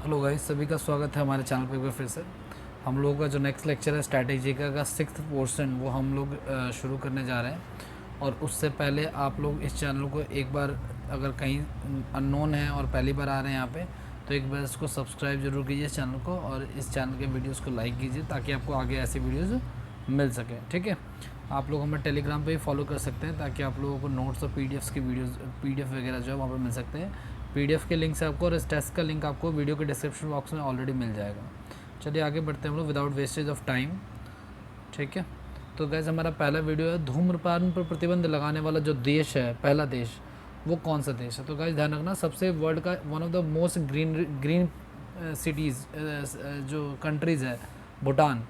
Hello guys, सभी का स्वागत है हमारे चैनल पे एक बार फिर से। हम लोगों का जो नेक्स्ट लेक्चर है स्ट्रैटेजी का 6th पोर्शन वो हम लोग शुरू करने जा रहे हैं। और उससे पहले आप लोग इस चैनल को एक बार, अगर कहीं अननोन है और पहली बार आ रहे हैं यहाँ पे, तो एक बार इसको सब्सक्राइब जरूर कीजिए इस चैनल को, और इस चैनल के वीडियोज़ को लाइक कीजिए ताकि आपको आगे ऐसी वीडियोज़ मिल सके। ठीक है, आप लोग हमें टेलीग्राम पे भी फॉलो कर सकते हैं ताकि आप लोगों को नोट्स और पीडीएफ्स की पीडीएफ वगैरह जो है वहाँ पर मिल सकते हैं। पीडीएफ के लिंक से आपको, और इस टेस्ट का लिंक आपको वीडियो के डिस्क्रिप्शन बॉक्स में ऑलरेडी मिल जाएगा। चलिए आगे बढ़ते हैं हम लोग विदाउट वेस्टेज ऑफ टाइम। ठीक है, तो गैस हमारा पहला वीडियो है धूम्रपान पर प्रतिबंध लगाने वाला जो देश है, पहला देश, वो कौन सा देश है। तो गैस ध्यान रखना, सबसे वर्ल्ड का one of the most green cities जो कंट्रीज़ है भूटान।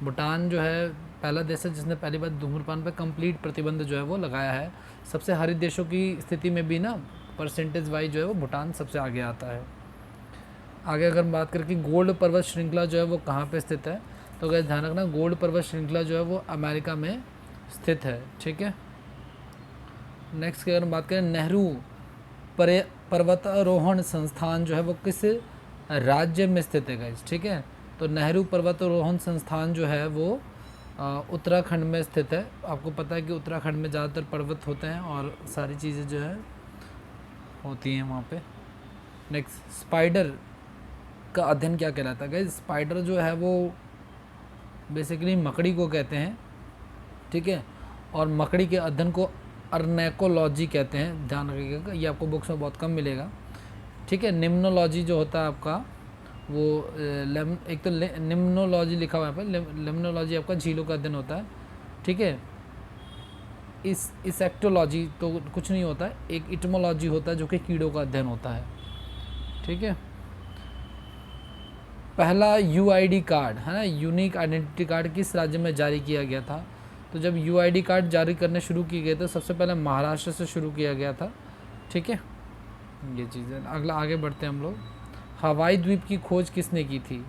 भूटान जो है पहला देश है जिसने पहली बार धूम्रपान पर कंप्लीट प्रतिबंध जो है वो लगाया है। सबसे हरित देशों की स्थिति में भी ना परसेंटेज वाइज जो है वो भूटान सबसे आगे आता है। आगे अगर बात करें कि गोल्ड पर्वत श्रृंखला जो है वो कहाँ पे स्थित है, तो अगर ध्यान रखना गोल्ड पर्वत श्रृंखला जो है वो अमेरिका में स्थित है। ठीक है, नेक्स्ट की अगर बात करें नेहरू पर्वतारोहण संस्थान जो है वो किस राज्य में स्थित है गाइस। ठीक है, तो नेहरू पर्वतारोहण संस्थान जो है वो उत्तराखंड में स्थित है। आपको पता है कि उत्तराखंड में ज़्यादातर पर्वत होते हैं और सारी चीज़ें जो है होती हैं वहाँ पे। नेक्स्ट, स्पाइडर का अध्ययन क्या कहलाता है गाइस। स्पाइडर जो है वो बेसिकली मकड़ी को कहते हैं। ठीक है, और मकड़ी के अध्ययन को अर्नेकोलॉजी कहते हैं, ध्यान रखिएगा, ये आपको बुक्स में बहुत कम मिलेगा। ठीक है, निम्नोलॉजी जो होता है आपका वो एक तो निम्नोलॉजी लिखा हुआ है यहाँ पर, लिम्नोलॉजी आपका झीलों का अध्ययन होता है। ठीक है, इस एक्टोलॉजी तो कुछ नहीं होता है, एक इटमोलॉजी होता है जो कि कीड़ों का अध्ययन होता है। ठीक है, पहला यूआईडी कार्ड है ना, यूनिक आइडेंटिटी कार्ड किस राज्य में जारी किया गया था। तो जब यूआईडी कार्ड जारी करने शुरू किए गए थे सबसे पहले महाराष्ट्र से शुरू किया गया था। ठीक है, ये चीज़ें अगला आगे बढ़ते हैं हम लोग। हवाई द्वीप की खोज किसने की थी।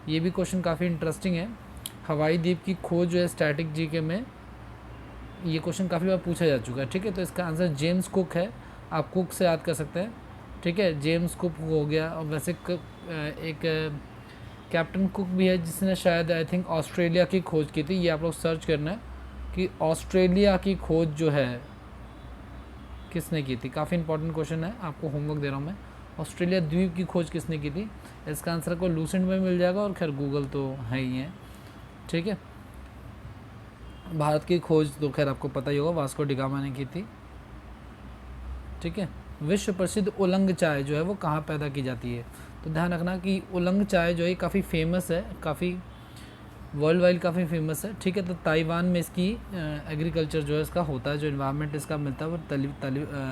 ये भी क्वेश्चन काफ़ी इंटरेस्टिंग है। हवाई द्वीप की खोज जो है स्टैटिक जीके में ये क्वेश्चन काफ़ी बार पूछा जा चुका है। ठीक है, तो इसका आंसर जेम्स कुक है, आप कुक से याद कर सकते हैं। ठीक है, जेम्स कुक हो गया। और वैसे एक कैप्टन कुक भी है जिसने शायद आई थिंक ऑस्ट्रेलिया की खोज की थी। ये आप लोग सर्च करना है कि ऑस्ट्रेलिया की खोज जो है किसने की थी। काफ़ी इंपॉर्टेंट क्वेश्चन है, आपको होमवर्क दे रहा हूँ मैं। ऑस्ट्रेलिया द्वीप की खोज किसने की थी, इसका आंसर को लूसेंट में मिल जाएगा, और खैर गूगल तो है ही है। ठीक है, भारत की खोज तो खैर आपको पता ही होगा, वास्को डिगामा ने की थी। ठीक है, विश्व प्रसिद्ध उलंग चाय जो है वो कहाँ पैदा की जाती है। तो ध्यान रखना कि उलंग चाय जो है काफ़ी फेमस है, काफ़ी वर्ल्ड वाइड काफ़ी फेमस है। ठीक है, तो ताइवान में इसकी एग्रीकल्चर जो है इसका होता है, जो इन्वायरमेंट इसका मिलता है वो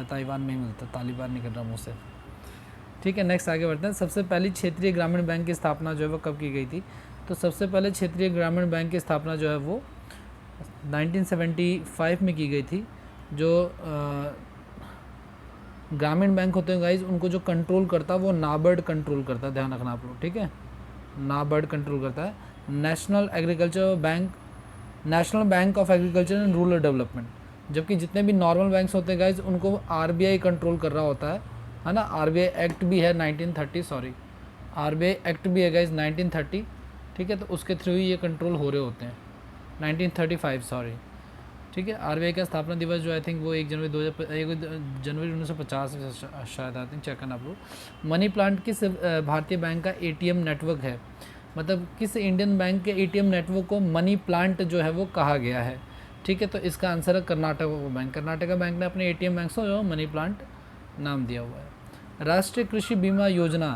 ताइवान में ही मिलता है। तालिबान नहीं कर रहा मुँह से। ठीक है, नेक्स्ट आगे बढ़ते हैं। सबसे पहली क्षेत्रीय ग्रामीण बैंक की स्थापना जो है वो कब की गई थी। तो सबसे पहले क्षेत्रीय ग्रामीण बैंक की स्थापना जो है वो 1975 में की गई थी। जो ग्रामीण बैंक होते हैं गाइज, उनको जो कंट्रोल करता है वो नाबार्ड कंट्रोल करता है, ध्यान रखना आप लोग। ठीक है, नाबार्ड कंट्रोल करता है। National bank of agriculture and rural development. जबकि जितने भी नॉर्मल बैंक्स होते हैं गाइज उनको आरबीआई कंट्रोल कर रहा होता है ना। आरबीआई एक्ट भी है 1930, आरबीआई एक्ट भी है गाइज 1930। ठीक है, तो उसके थ्रू ही ये कंट्रोल हो रहे होते हैं, 1935। ठीक है, आरबीआई का स्थापना दिवस जो आई थिंक वो 1 जनवरी 1950 शायद, आई थिंक चेक करना आप लोग। मनी प्लांट किस भारतीय बैंक का एटीएम नेटवर्क है, मतलब किस इंडियन बैंक के एटीएम नेटवर्क को मनी प्लांट जो है वो कहा गया है। ठीक है, तो इसका आंसर है कर्नाटका बैंक। कर्नाटका बैंक ने अपने एटीएम बैंक को मनी प्लांट नाम दिया हुआ है। राष्ट्रीय कृषि बीमा योजना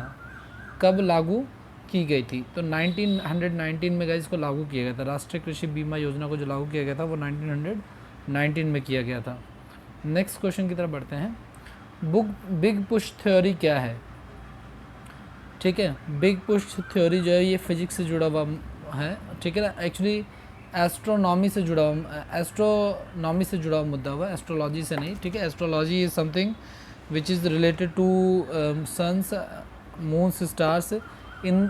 कब लागू की गई थी। तो 1919 में गाइस इसको लागू किया गया था। राष्ट्रीय कृषि बीमा योजना को जो लागू किया गया था वो 1919 में किया गया था। नेक्स्ट क्वेश्चन की तरफ बढ़ते हैं। बिग पुश थ्योरी क्या है। ठीक है, बिग पुश थ्योरी जो है ये फिजिक्स से जुड़ा हुआ है। ठीक है ना, एक्चुअली एस्ट्रोनॉमी से जुड़ा हुआ मुद्दा हुआ, एस्ट्रोलॉजी से नहीं। ठीक है, astrology is something which is related to suns, moons, stars in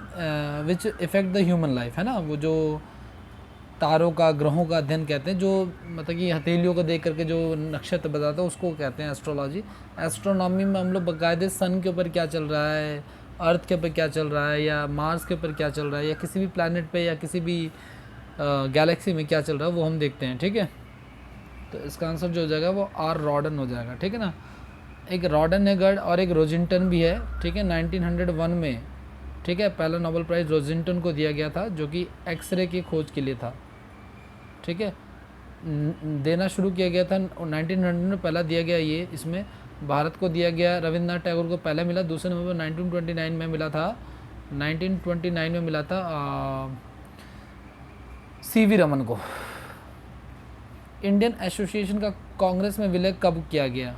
which effect the human life, है ना। वो जो तारों का, ग्रहों का अध्ययन कहते हैं, जो मतलब कि हथेलियों को देख करके जो नक्षत्र बताता है उसको कहते हैं एस्ट्रोलॉजी। एस्ट्रोनॉमी में हम लोग बाकायदे सन के ऊपर क्या चल रहा है, अर्थ के ऊपर क्या चल रहा है या मार्स के ऊपर क्या चल रहा है या किसी भी प्लैनेट पे या किसी भी गैलेक्सी में क्या चल रहा है वो हम देखते हैं, ठीक है। तो इसका आंसर जो हो जाएगा वो आर रॉडन हो जाएगा, ठीक है ना। एक रॉडन हेगर्ड और एक रोजिंटन भी है, ठीक है, 1901 में, ठीक है, पहला नोबेल प्राइज़ रोजिंटन को दिया गया था जो कि एक्सरे की खोज के लिए था, ठीक है। देना शुरू किया गया था 1900 में, पहला दिया गया ये, इसमें भारत को दिया गया, रविंद्रनाथ टैगोर को पहले मिला, दूसरे नंबर पर 1929 में मिला था, 1929 में मिला था सीवी रमन को। इंडियन एसोसिएशन का कांग्रेस में विलय कब किया गया,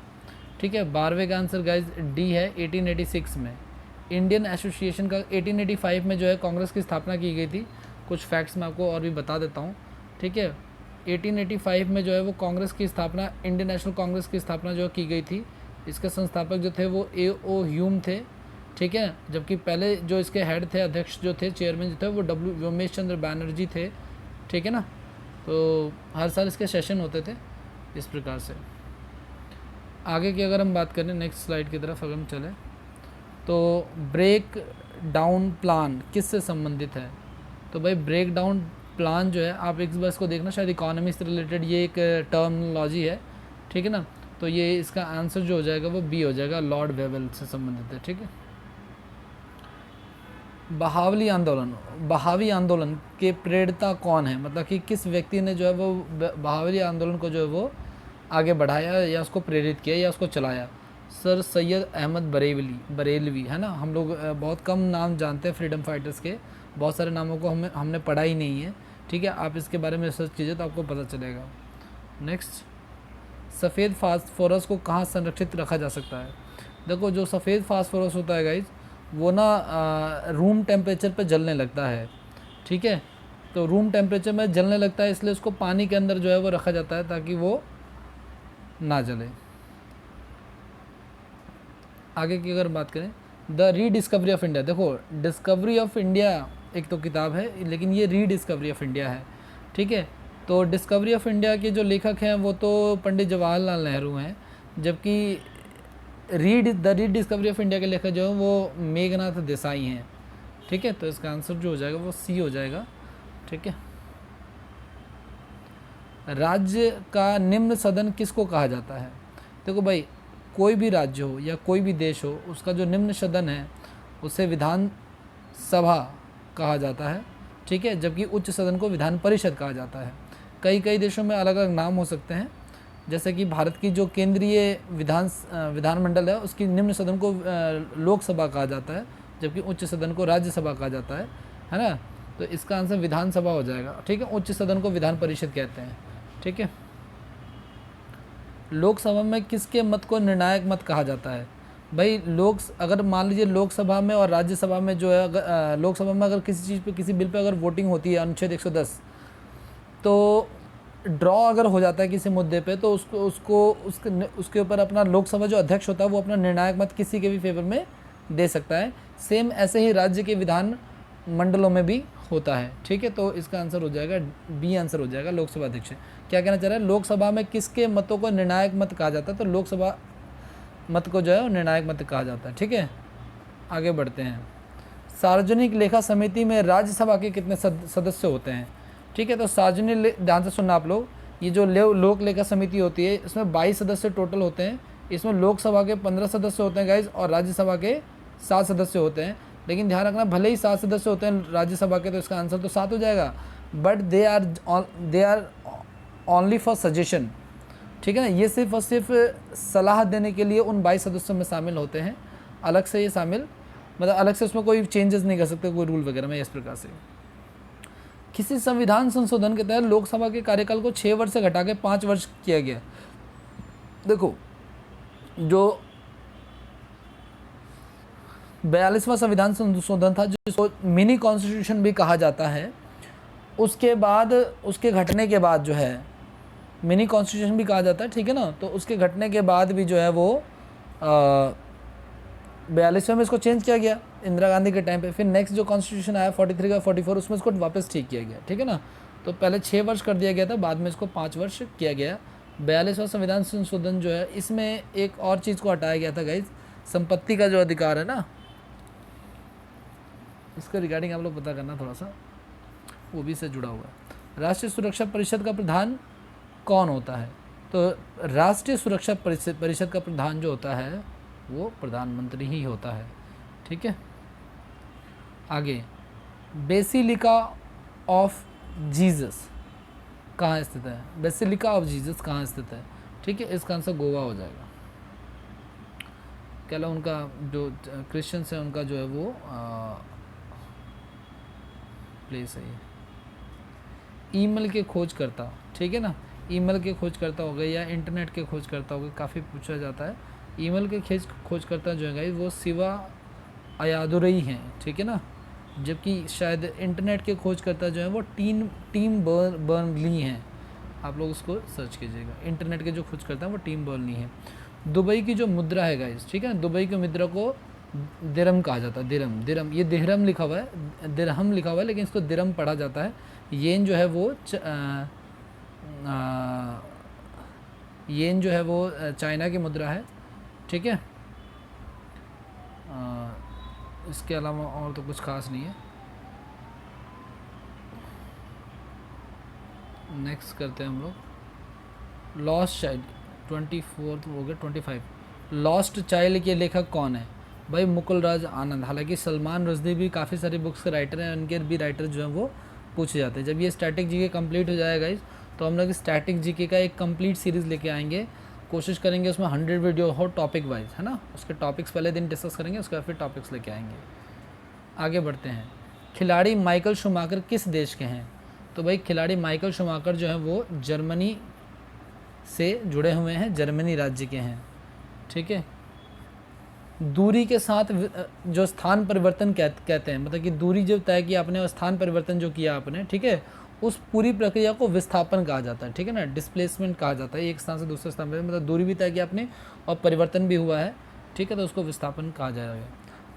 ठीक है। 12वें का आंसर गाइज डी है, 1886 में। इंडियन एसोसिएशन का 1885 में जो है कांग्रेस की स्थापना की गई थी। कुछ फैक्ट्स मैं आपको और भी बता देता हूँ, ठीक है। 1885 में जो है वो कांग्रेस की स्थापना, इंडियन नेशनल कांग्रेस की स्थापना जो की गई थी। इसके संस्थापक जो थे वो A.O. ह्यूम थे, ठीक है, जबकि पहले जो इसके हेड थे, अध्यक्ष जो थे, चेयरमैन जो थे वो W. व्योमेश चंद्र बैनर्जी थे, ठीक है ना। तो हर साल इसके सेशन होते थे इस प्रकार से। आगे की अगर हम बात करें, नेक्स्ट स्लाइड की तरफ अगर हम चलें, तो ब्रेक डाउन प्लान किससे संबंधित है। तो भाई ब्रेक डाउन प्लान जो है, आप एक बार इसको देखना, शायद इकोनॉमी से रिलेटेड ये एक टर्मिनोलॉजी है, ठीक है ना। तो ये इसका आंसर जो हो जाएगा वो बी हो जाएगा, लॉर्ड वेवेल से संबंधित है, ठीक है। बहावली आंदोलन, बहावी आंदोलन के प्रेरणा कौन है, मतलब कि किस व्यक्ति ने जो है वो बहावली आंदोलन को जो है वो आगे बढ़ाया या उसको प्रेरित किया या उसको चलाया। सर सैयद अहमद बरेलवी, है ना। हम लोग बहुत कम नाम जानते हैं फ्रीडम फाइटर्स के, बहुत सारे नामों को हमने पढ़ा ही नहीं है, ठीक है। आप इसके बारे में रिसर्च कीजिए तो आपको पता चलेगा। नेक्स्ट, सफ़ेद फास्फोरस को कहाँ संरक्षित रखा जा सकता है। देखो जो सफ़ेद फास्फोरस होता है गाइज, वो ना रूम टेम्परेचर पे जलने लगता है, ठीक है। तो रूम टेम्परेचर में जलने लगता है, इसलिए उसको पानी के अंदर जो है वो रखा जाता है ताकि वो ना जले। आगे की अगर बात करें, द रीडिस्कवरी ऑफ इंडिया, देखो डिस्कवरी ऑफ इंडिया एक तो किताब है, लेकिन ये रीडिस्कवरी ऑफ इंडिया है, ठीक है। तो डिस्कवरी ऑफ इंडिया के जो लेखक हैं वो तो पंडित जवाहरलाल नेहरू हैं, जबकि द रीडिस्कवरी ऑफ इंडिया के लेखक जो हैं वो मेघनाथ देसाई हैं, ठीक है। तो इसका आंसर जो हो जाएगा वो सी हो जाएगा, ठीक है। राज्य का निम्न सदन किसको कहा जाता है। देखो भाई, कोई भी राज्य हो या कोई भी देश हो, उसका जो निम्न सदन है उसे विधान सभा कहा जाता है, ठीक है, जबकि उच्च सदन को विधान परिषद कहा जाता है। कई देशों में अलग अलग नाम हो सकते हैं, जैसे कि भारत की जो केंद्रीय विधानमंडल है उसकी निम्न सदन को लोकसभा कहा जाता है, जबकि उच्च सदन को राज्यसभा कहा जाता है ना। तो इसका आंसर विधानसभा हो जाएगा, ठीक है। उच्च सदन को विधान परिषद कहते हैं, ठीक है। लोकसभा में किसके मत को निर्णायक मत कहा जाता है। भाई अगर मान लीजिए लोकसभा में और राज्यसभा में जो है, लोकसभा में अगर किसी चीज़ पे, किसी बिल पे अगर वोटिंग होती है अनुच्छेद 110, तो ड्रॉ अगर हो जाता है किसी मुद्दे पे, तो उसके ऊपर अपना लोकसभा जो अध्यक्ष होता है वो अपना निर्णायक मत किसी के भी फेवर में दे सकता है। सेम ऐसे ही राज्य के विधान मंडलों में भी होता है, ठीक है। तो इसका आंसर हो जाएगा बी, आंसर हो जाएगा लोकसभा अध्यक्ष। क्या कहना चाह रहा है, लोकसभा में किसके मतों को निर्णायक मत कहा जाता है, तो लोकसभा मत को जो है निर्णायक मत कहा जाता है, ठीक है। आगे बढ़ते हैं। सार्वजनिक लेखा समिति में राज्यसभा के कितने सदस्य होते हैं, ठीक है। तो सार्वजनिक, ध्यान से सुनना आप लोग, ये जो लोक लेखा समिति होती है इसमें 22 सदस्य टोटल होते हैं। इसमें लोकसभा के 15 सदस्य होते हैं गाइज, और राज्यसभा के 7 सदस्य होते हैं। लेकिन ध्यान रखना, भले ही 7 सदस्य होते हैं राज्यसभा के, तो इसका आंसर तो 7 हो जाएगा, but they are only for suggestion, ठीक है ना। ये सिर्फ और सिर्फ सलाह देने के लिए उन 22 सदस्यों में शामिल होते हैं, अलग से ये शामिल, मतलब अलग से उसमें कोई चेंजेस नहीं कर सकते, कोई रूल वगैरह में। इस प्रकार से किसी संविधान संशोधन के तहत लोकसभा के कार्यकाल को 6 वर्ष से घटा के 5 वर्ष किया गया। देखो जो 42वां संविधान संशोधन था, जिसको मिनी कॉन्स्टिट्यूशन भी कहा जाता है, उसके बाद, उसके घटने के बाद जो है मिनी कॉन्स्टिट्यूशन भी कहा जाता है, ठीक है ना। तो उसके घटने के बाद भी जो है वो 42वें में इसको चेंज किया गया इंदिरा गांधी के टाइम पे। फिर नेक्स्ट जो कॉन्स्टिट्यूशन आया 43 का 44, उसमें इसको वापस ठीक किया गया, ठीक है ना। तो पहले 6 वर्ष कर दिया गया था, बाद में इसको 5 वर्ष किया गया। 42वां संविधान संशोधन जो है, इसमें एक और चीज़ को हटाया गया था गाइज, संपत्ति का जो अधिकार है ना, इसका रिगार्डिंग आप लोग पता करना थोड़ा सा, वो भी से जुड़ा हुआ है। राष्ट्रीय सुरक्षा परिषद का प्रधान कौन होता है? तो राष्ट्रीय सुरक्षा परिषद का प्रधान जो होता है वो प्रधानमंत्री ही होता है, ठीक है। आगे, बेसिलिका ऑफ जीसस कहाँ स्थित है? बेसिलिका ऑफ जीसस कहाँ स्थित है? ठीक है, इसका आंसर गोवा हो जाएगा। क्या उनका जो क्रिश्चियंस है उनका जो है वो प्लेस है ये। ईमेल के खोजकर्ता, ठीक है ना, ईमेल के खोजकर्ता हो गए या इंटरनेट के खोजकर्ता हो गए, काफ़ी पूछा जाता है। ईमेल के खोजकर्ता जो है वो शिवा अयादुरई हैं, ठीक है ना, जबकि शायद इंटरनेट के खोजकर्ता जो है वो टीम बर्नली हैं। आप लोग उसको सर्च कीजिएगा, इंटरनेट के जो खोजकर्ता हैं वो टीम बर्नली हैं। दुबई की जो मुद्रा है गाइस, ठीक है, दुबई की मुद्रा को दिरहम कहा जाता है। दिरहम, ये दिरहम लिखा हुआ है, दिरहम लिखा हुआ है, लेकिन इसको दिरहम पढ़ा जाता है। येन जो है वो येन जो है वो चाइना की मुद्रा है, ठीक है। इसके अलावा और तो कुछ खास नहीं है। नेक्स्ट करते हैं हम लोग, लॉस्ट चाइल्ड 24 हो गया, 25 लॉस्ट चाइल्ड के लेखक कौन है? भाई मुकुल राज आनंद। हालांकि सलमान रुश्दी भी काफ़ी सारी बुक्स के राइटर हैं, उनके भी राइटर जो हैं वो पूछे जाते हैं। जब ये स्टैटिक जीके कंप्लीट हो जाएगा इस, तो हम लोग स्टैटिक जीके का एक कंप्लीट सीरीज़ लेके आएंगे, कोशिश करेंगे उसमें 100 वीडियो हो टॉपिक वाइज, है ना। उसके टॉपिक्स पहले दिन डिस्कस करेंगे, उसके बाद फिर टॉपिक्स लेके आएंगे। आगे बढ़ते हैं, खिलाड़ी माइकल शूमाकर किस देश के हैं? तो भाई खिलाड़ी माइकल शूमाकर जो है वो जर्मनी से जुड़े हुए हैं, जर्मनी राज्य के हैं, ठीक है। दूरी के साथ जो स्थान परिवर्तन कहते हैं, मतलब कि दूरी जो तय की आपने और स्थान परिवर्तन जो किया आपने, ठीक है, उस पूरी प्रक्रिया को विस्थापन कहा जाता है, ठीक है ना, डिस्प्लेसमेंट कहा जाता है। एक स्थान से दूसरे स्थान पर, मतलब दूरी भी तय की आपने और परिवर्तन भी हुआ है, ठीक है, तो उसको विस्थापन कहा जाएगा।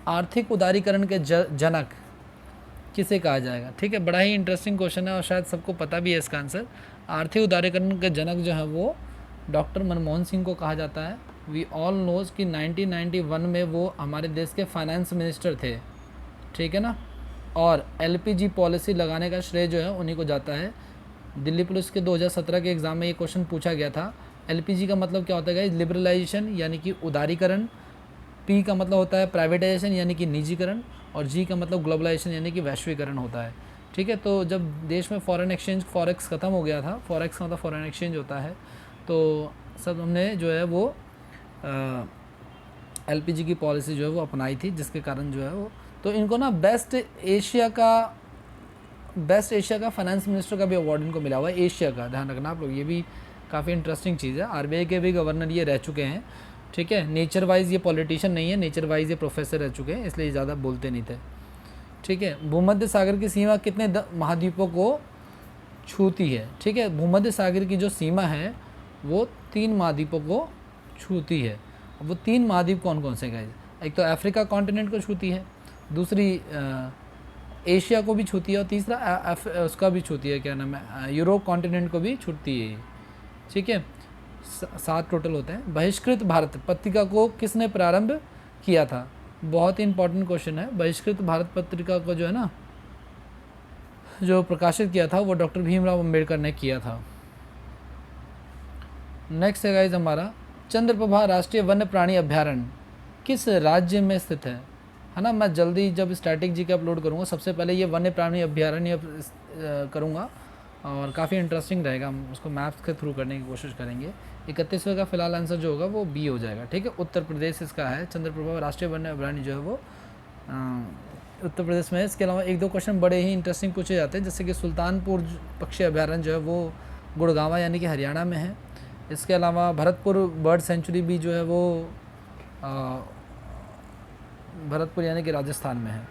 आर्थिक उदारीकरण के जनक किसे कहा जाएगा? ठीक है, बड़ा ही इंटरेस्टिंग क्वेश्चन है और शायद सबको पता भी है इसका आंसर। आर्थिक उदारीकरण के जनक जो है वो डॉक्टर मनमोहन सिंह को कहा जाता है। वी ऑल नोज कि 1991 में वो हमारे देश के फाइनेंस मिनिस्टर थे, ठीक है ना, और एलपीजी पॉलिसी लगाने का श्रेय जो है उन्हीं को जाता है। दिल्ली पुलिस के 2017 के एग्ज़ाम में ये क्वेश्चन पूछा गया था। एलपीजी का मतलब क्या होता है? लिबरलाइजेशन यानी कि उदारीकरण, पी का मतलब होता है प्राइवेटाइजेशन यानी कि निजीकरण, और जी का मतलब ग्लोबलाइजेशन यानी कि वैश्वीकरण होता है, ठीक है। तो जब देश में फॉरेन एक्सचेंज फॉरेक्स ख़त्म हो गया था, फॉरेक्स का मतलब फॉरेन एक्सचेंज होता है, तो सब हमने जो है वो एलपीजी की पॉलिसी जो है वो अपनाई थी, जिसके कारण जो है वो, तो इनको ना बेस्ट एशिया का फाइनेंस मिनिस्टर का भी अवार्ड इनको मिला हुआ है, एशिया का, ध्यान रखना आप लोग, ये भी काफ़ी इंटरेस्टिंग चीज़ है। आरबीआई के भी गवर्नर ये रह चुके हैं, ठीक है। नेचर वाइज ये पॉलिटिशियन नहीं है, नेचर वाइज ये प्रोफेसर रह चुके हैं, इसलिए ज़्यादा बोलते नहीं थे, ठीक है। भूमध्य सागर की सीमा कितने महाद्वीपों को छूती है? ठीक है, भूमध्य सागर की जो सीमा है वो 3 महाद्वीपों को छूती है। वो 3 महाद्वीप कौन कौन से गाइस? एक तो अफ्रीका कॉन्टिनेंट को छूती है, दूसरी एशिया को भी छूती है, और तीसरा उसका भी छूती है, क्या नाम है, यूरोप कॉन्टिनेंट को भी छूती है, ठीक है। 7 टोटल होते हैं। बहिष्कृत भारत पत्रिका को किसने प्रारंभ किया था? बहुत ही इंपॉर्टेंट क्वेश्चन है। बहिष्कृत भारत पत्रिका को जो है ना, जो प्रकाशित किया था वो डॉक्टर भीमराव अंबेडकर ने किया था। नेक्स्ट है गाइज हमारा, चंद्रप्रभा राष्ट्रीय वन्य प्राणी अभ्यारण्य किस राज्य में स्थित है ना। मैं जल्दी जब स्टैटिक जी के अपलोड करूँगा, सबसे पहले ये वन्य प्राणी अभ्यारण्य करूँगा और काफ़ी इंटरेस्टिंग रहेगा, हम उसको मैप्स के थ्रू करने की कोशिश करेंगे। 31वें का फिलहाल आंसर जो होगा वो बी हो जाएगा, ठीक है। उत्तर प्रदेश इसका है, चंद्रप्रभा राष्ट्रीय वन्य अभ्यारण्य जो है वो उत्तर प्रदेश में है। इसके अलावा 1-2 क्वेश्चन बड़े ही इंटरेस्टिंग पूछे जाते हैं, जैसे कि सुल्तानपुर पक्षी अभ्यारण्य जो है वो गुड़गांवा यानी कि हरियाणा में है। इसके अलावा भरतपुर बर्ड सेंचुरी भी जो है वो भरतपुर यानी कि राजस्थान में है।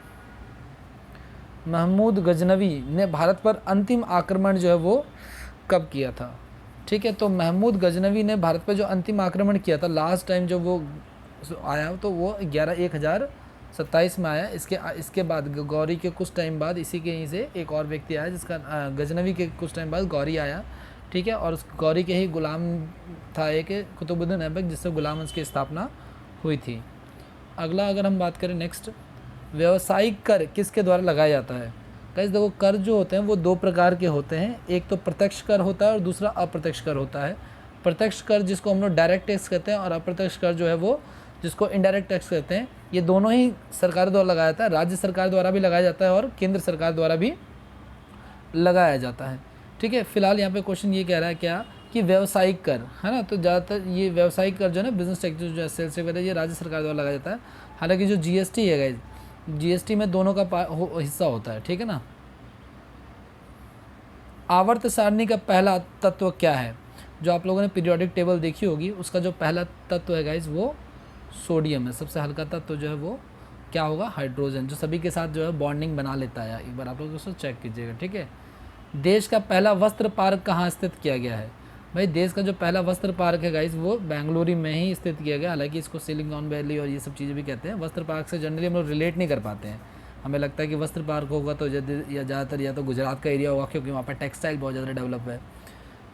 महमूद गजनवी ने भारत पर अंतिम आक्रमण जो है वो कब किया था? ठीक है, तो महमूद गजनवी ने भारत पर जो अंतिम आक्रमण किया था लास्ट टाइम जो वो आया, तो वो 11/1/2027 में आया। इसके बाद गौरी के कुछ टाइम बाद इसी के यहीं से एक और व्यक्ति आया, जिसका गजनवी के कुछ टाइम बाद गौरी आया, ठीक है। और उस गौरी के ही गुलाम था एक कुतुबुद्दीन ऐबक, जिससे गुलाम वंश की स्थापना हुई थी। अगला अगर हम बात करें नेक्स्ट, व्यावसायिक कर किसके द्वारा लगाया जाता है? गाइस देखो, कर जो होते हैं वो दो प्रकार के होते हैं, एक तो प्रत्यक्ष कर होता है और दूसरा अप्रत्यक्ष कर होता है। प्रत्यक्ष कर जिसको हम लोग डायरेक्ट टैक्स कहते हैं, और अप्रत्यक्ष कर जो है वो जिसको इनडायरेक्ट टैक्स कहते हैं। ये दोनों ही सरकार द्वारा लगाया जाता है, राज्य सरकार द्वारा भी लगाया जाता है और केंद्र सरकार द्वारा भी लगाया जाता है। ठीक है, फिलहाल यहाँ पे क्वेश्चन ये कह रहा है क्या कि व्यावसायिक कर है ना, तो ज़्यादातर ये व्यावसायिक कर जो है ना, बिजनेस टैक्स जो है, सेल्स टैक्स ये राज्य सरकार द्वारा लगाया जाता है। हालांकि जो जीएसटी है गाइस, जीएसटी में दोनों का हिस्सा होता है। ठीक है ना। आवर्त सारणी का पहला तत्व क्या है? जो आप लोगों ने पीरियोडिक टेबल देखी होगी, उसका जो पहला तत्व है गाइस वो सोडियम है। सबसे हल्का तत्व जो है वो क्या होगा? हाइड्रोजन, जो सभी के साथ जो है बॉन्डिंग बना लेता है। एक बार आप लोग उसको चेक कीजिएगा। ठीक है। देश का पहला वस्त्र पार्क कहाँ स्थित किया गया है? भाई देश का जो पहला वस्त्र पार्क है गाइस वो बेंगलुरु में ही स्थित किया गया। हालांकि इसको सिलिकॉन वैली और ये सब चीज़ें भी कहते हैं। वस्त्र पार्क से जनरली हम लोग रिलेट नहीं कर पाते हैं। हमें लगता है कि वस्त्र पार्क होगा तो ज़्यादातर या तो गुजरात का एरिया होगा, क्योंकि वहाँ पर टेक्सटाइल बहुत ज़्यादा डेवलप है।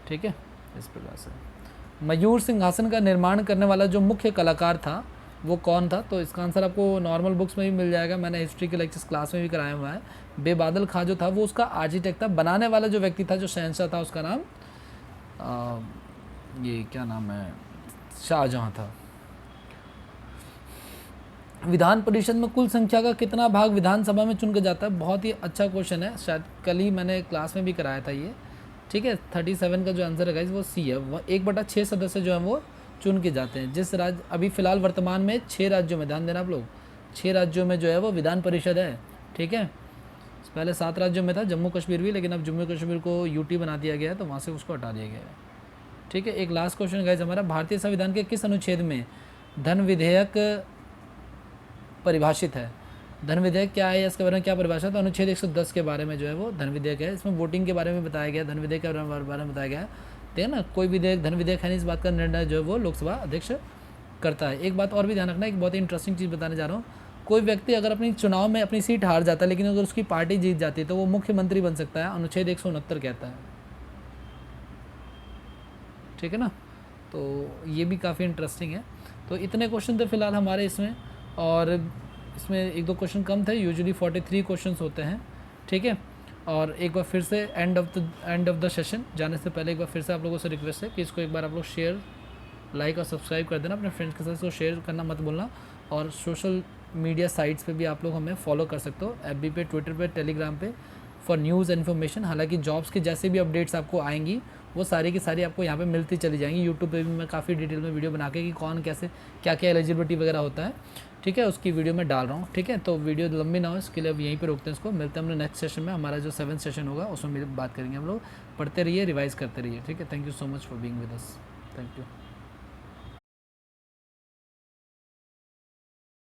ठीक है, इस प्रकार से। मयूर सिंहासन का निर्माण करने वाला जो मुख्य कलाकार था वो कौन था? तो इसका आंसर आपको नॉर्मल बुक्स में भी मिल जाएगा, मैंने हिस्ट्री के लेक्चर्स क्लास में भी कराया हुआ है। बेबादल खां जो था वो उसका आर्किटेक्ट था। बनाने वाला जो व्यक्ति था, जो शहंशाह था, उसका नाम ये क्या नाम है, शाहजहाँ था। विधान परिषद में कुल संख्या का कितना भाग विधानसभा में चुन के जाता है? बहुत ही अच्छा क्वेश्चन है, शायद कल ही मैंने क्लास में भी कराया था ये। ठीक है, 37 का जो आंसर है गाइस वो सी है। 1/6 सदस्य जो है वो चुन के जाते हैं। जिस राज्य अभी फ़िलहाल वर्तमान में 6 राज्यों में, ध्यान देना आप लोग, 6 राज्यों में जो है वो विधान परिषद है। ठीक है, पहले 7 राज्यों में था, जम्मू कश्मीर भी, लेकिन अब जम्मू कश्मीर को यूटी बना दिया गया है, तो वहाँ से उसको हटा दिया गया है। ठीक है, एक लास्ट क्वेश्चन गाइस हमारा, भारतीय संविधान के किस अनुच्छेद में धन विधेयक परिभाषित है? धन विधेयक क्या है, इसके बारे में क्या परिभाषा? तो अनुच्छेद 110 के बारे में जो है वो धन विधेयक है। इसमें वोटिंग के बारे में बताया गया, धन विधेयक के बारे में बताया गया है। ठीक है ना, कोई विधेयक धन विधेयक है नहीं, इस बात का निर्णय जो है वो लोकसभा अध्यक्ष करता है। एक बात और भी ध्यान रखना, एक बहुत ही इंटरेस्टिंग चीज़ बताने जा रहा हूँ। कोई व्यक्ति अगर अपनी चुनाव में अपनी सीट हार जाता है, लेकिन अगर उसकी पार्टी जीत जाती है तो वो मुख्यमंत्री बन सकता है, अनुच्छेद 169 कहता है। ठीक है ना, तो ये भी काफ़ी इंटरेस्टिंग है। तो इतने क्वेश्चन थे फिलहाल हमारे इसमें, और इसमें 1-2 क्वेश्चन कम थे। यूजुअली 43 क्वेश्चंस होते हैं। ठीक है, और एक बार फिर से एंड ऑफ द सेशन जाने से पहले एक बार फिर से आप लोगों से रिक्वेस्ट है कि इसको एक बार आप लोग शेयर, लाइक और सब्सक्राइब कर देना अपने फ्रेंड्स के साथ। इसको शेयर करना मत भूलना। और सोशल मीडिया साइट्स पे भी आप लोग हमें फॉलो कर सकते हो, FB पे, ट्विटर पे, टेलीग्राम पे, फॉर न्यूज़ इन्फॉर्मेशन। हालांकि जॉब्स की जैसे भी अपडेट्स आपको आएंगी वो सारी की सारी आपको यहाँ पे मिलती चली जाएंगी। यूट्यूब पे भी मैं काफ़ी डिटेल में वीडियो बना के कि कौन कैसे क्या क्या एलिजिबिलिटी वगैरह होता है, ठीक है, उसकी वीडियो मैं डाल रहा हूँ। ठीक है, तो वीडियो लंबी ना हो इसके लिए अब यहीं पे रोकते हैं इसको। मिलते हैं हम लोग नेक्स्ट सेशन में। हमारा जो 7th सेशन होगा उसमें बात करेंगे हम लोग। पढ़ते रहिए, रिवाइज करते रहिए। ठीक है, thank you so much for being with us. Thank you.